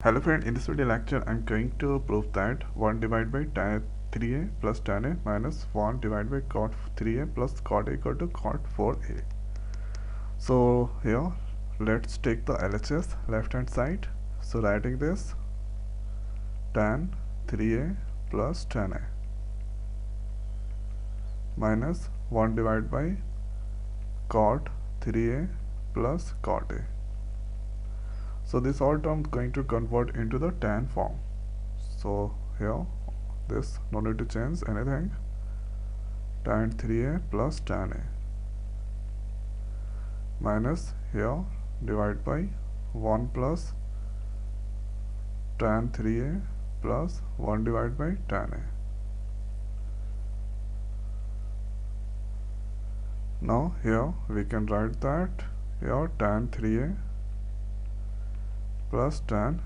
Hello friend, in this video lecture I'm going to prove that 1 divided by tan3A plus tanA minus 1 divided by cot3A plus cotA equal to cot4A. So here let's take the LHS left hand side. So writing this tan3A plus tanA minus 1 divided by cot3A plus cotA. So this all term going to convert into the tan form. So here this no need to change anything. tan3A plus tanA minus here divide by 1 plus tan3A plus 1 divided by tanA. Now here we can write that here tan3A plus tanA.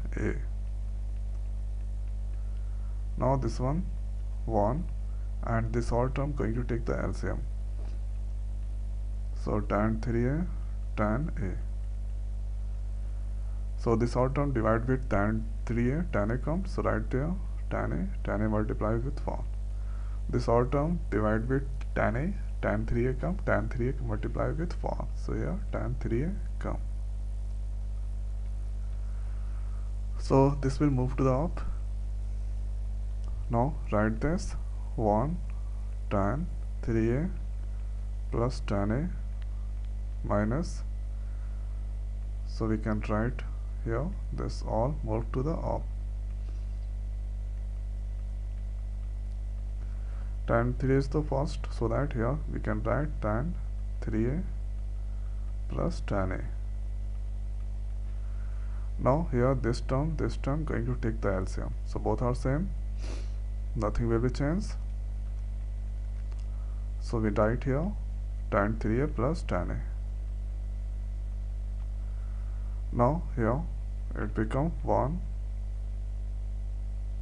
Now this one 1 and this all term going to take the LCM. So tan3A tanA. So this all term divide with tan3A, tanA comes, so right there tanA multiplies with 1. This all term divide with tanA, tan3A come, tan3A multiply with 1. So here tan3A come. So this will move to the up. Now write this 1 tan3A plus tanA minus, so we can write here this all move to the up. tan3A is the first, so that here we can write tan3A plus tanA. Now here this term going to take the LCM, so both are same, nothing will be changed. So we write here tan3A plus tanA. Now here it becomes 1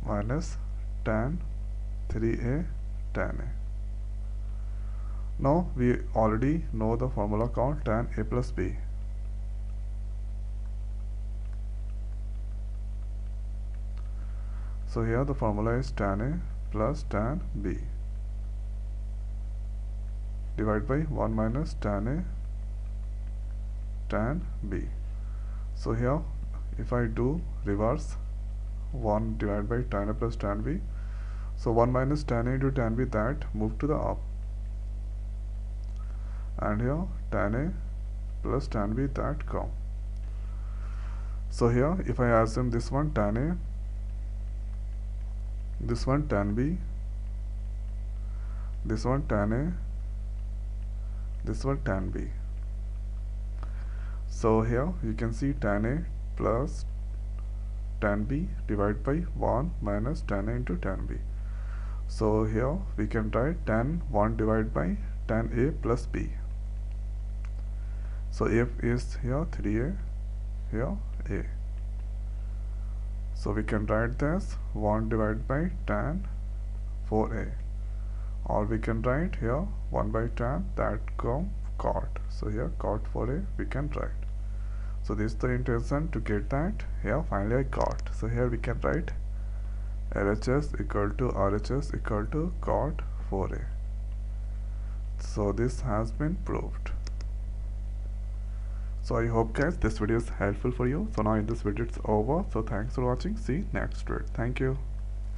minus tan3A tanA. Now we already know the formula called tanA plus B. So here the formula is tanA plus tan B divided by 1 minus tanA tan B. So here if I do reverse 1 divided by tanA plus tan B, so 1 minus tanA into tan B, that move to the up, and here tanA plus tan B, that come. So here if I assume this one tanA, this one tan B, this one tanA, this one tan B. So here you can see tanA plus tan B divided by 1 minus tanA into tan B. So here we can write tan 1 divided by tanA plus B. So F is here 3A, here A. So we can write this 1 divided by tan4A, or we can write here 1 by tan, that come cot. So here cot4A we can write. So this is the intention to get that. Here finally I got. So here we can write LHS equal to RHS equal to cot4A. So this has been proved. So I hope guys this video is helpful for you. So now in this video it's over. So thanks for watching. See you next video. Thank you.